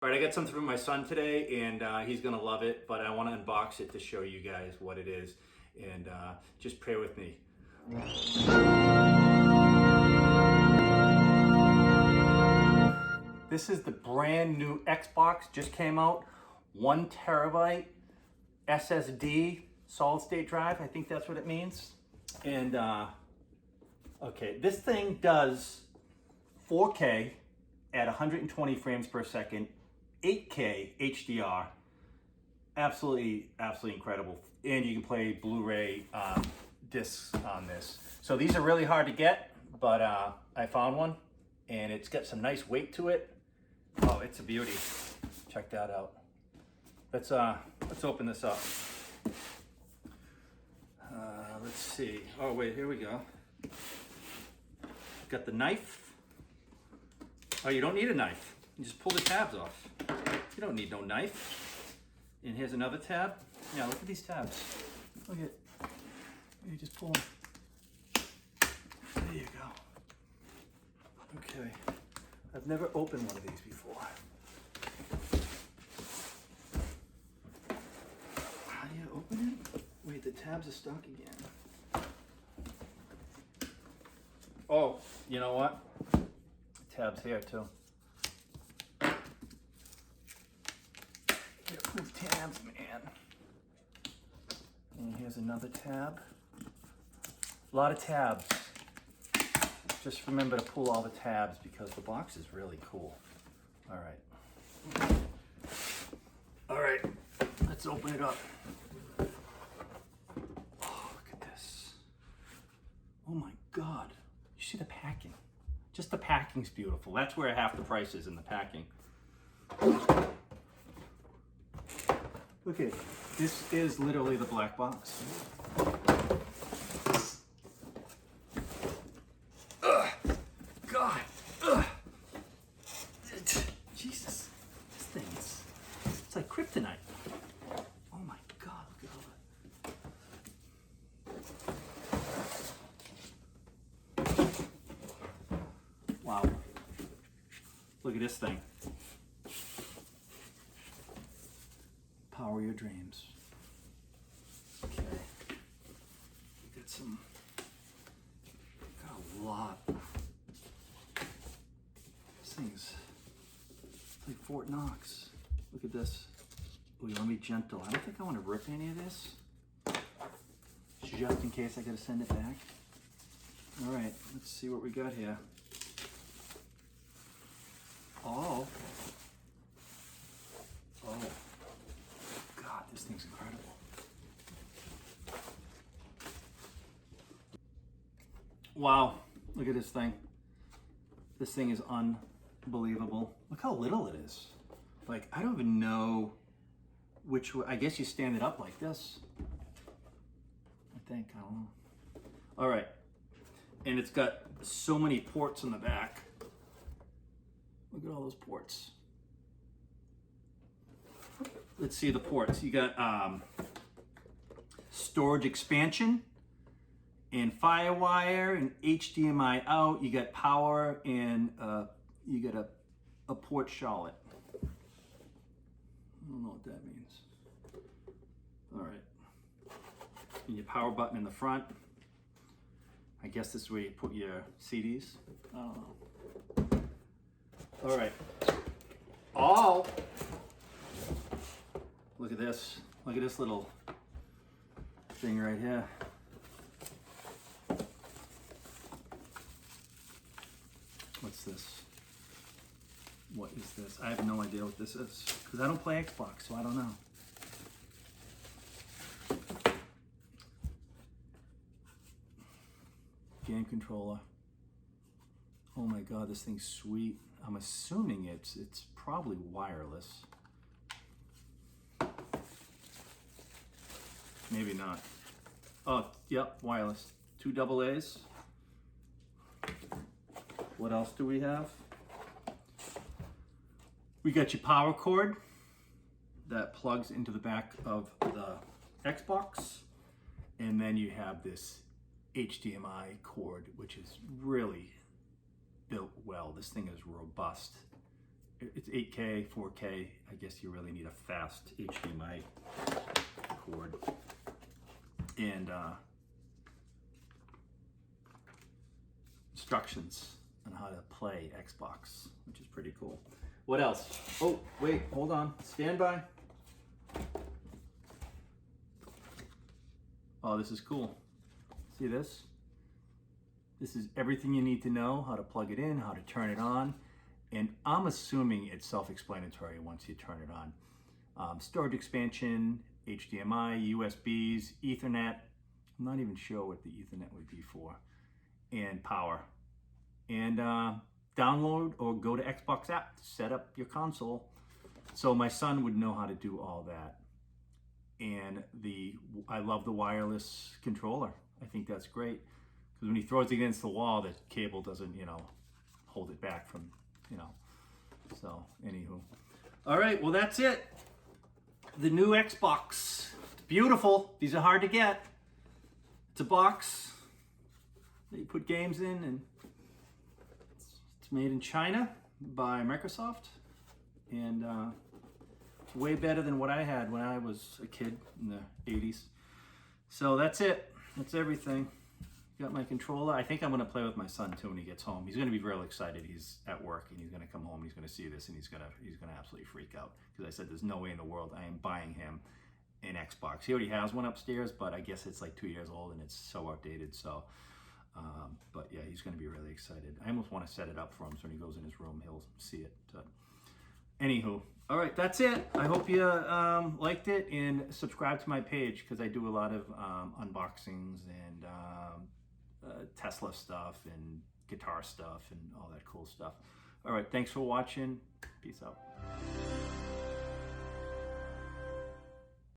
All right, I got something from my son today, and he's gonna love it. But I want to unbox it to show you guys what it is, and just pray with me. This is the brand new Xbox, just came out, 1 TB SSD, solid state drive. I think that's what it means. And okay, this thing does 4K at 120 frames per second, 8K HDR. Absolutely incredible. And you can play Blu-ray discs on this. So these are really hard to get, but I found one, and it's got some nice weight to it. Oh, it's a beauty. Check that out. Let's open this up. Let's see. Oh wait, here we go. Got the knife. Oh, you don't need a knife. You just pull the tabs off. You don't need no knife. And here's another tab. Yeah, look at these tabs. Look at, you just pull them. There you go. Okay. I've never opened one of these before. How do you open it? Wait, the tabs are stuck again. Oh, you know what? Tabs here too. Move tabs, man. And here's another tab. A lot of tabs. Just remember to pull all the tabs because the box is really cool. All right. All right, let's open it up. Oh, look at this. Oh my God. You see the packing? Just the packing's beautiful. That's where half the price is, in the packing. Look at it. This is literally the black box. Ugh. God. Ugh. Jesus. This thing is, it's like kryptonite. Oh my God, look at all that. Wow. Look at this thing. Power your dreams. Okay. Got some, got a lot. This thing's like Fort Knox. Look at this. Oh, you want to be gentle. I don't think I want to rip any of this. Just in case I gotta send it back. All right, let's see what we got here. Oh. Oh. God, this thing's incredible. Wow, look at this thing. This thing is unbelievable. Look how little it is. Like, I don't even know which way. I guess you stand it up like this. I think, I don't know. All right, and it's got so many ports in the back. Look at all those ports. Let's see the ports. You got storage expansion and FireWire and HDMI out. You got power and you got a port Charlotte. I don't know what that means. All right. And your power button in the front. I guess this is where you put your CDs. I don't know. All right. All. Look at this. Look at this little thing right here. What's this? What is this? I have no idea what this is because I don't play Xbox, so I don't know. Game controller. Oh my God, this thing's sweet. I'm assuming it's probably wireless. Maybe not. Oh, yep, wireless. 2 AA's. What else do we have? We got your power cord that plugs into the back of the Xbox. And then you have this HDMI cord, which is really built well. This thing is robust it's 8K, 4K. I guess you really need a fast HDMI cord. And instructions on how to play Xbox, which is pretty cool. What else? Oh, wait, hold on. Stand by. Oh, this is cool. See this? This is everything you need to know, how to plug it in, how to turn it on. And I'm assuming it's self-explanatory once you turn it on. Storage expansion, HDMI, USBs, Ethernet. I'm not even sure what the Ethernet would be for. And power. And download or go to Xbox app to set up your console. So my son would know how to do all that. And I love the wireless controller. I think that's great. Because when he throws it against the wall, the cable doesn't, hold it back from, So, anywho. All right, well, that's it. The new Xbox. It's beautiful. These are hard to get. It's a box that you put games in, and it's made in China by Microsoft. And it's way better than what I had when I was a kid in the 80s. So that's it. That's everything. Got my controller. I think I'm going to play with my son too when he gets home. He's going to be real excited. He's at work and he's going to come home and he's going to see this and he's going to absolutely freak out because I said there's no way in the world I am buying him an Xbox. He already has one upstairs, but I guess it's like 2 years old and it's so outdated. So, but yeah, he's going to be really excited. I almost want to set it up for him so when he goes in his room, he'll see it. Anywho, all right, that's it. I hope you liked it and subscribe to my page because I do a lot of unboxings and Tesla stuff and guitar stuff and all that cool stuff. All right, thanks for watching. Peace out.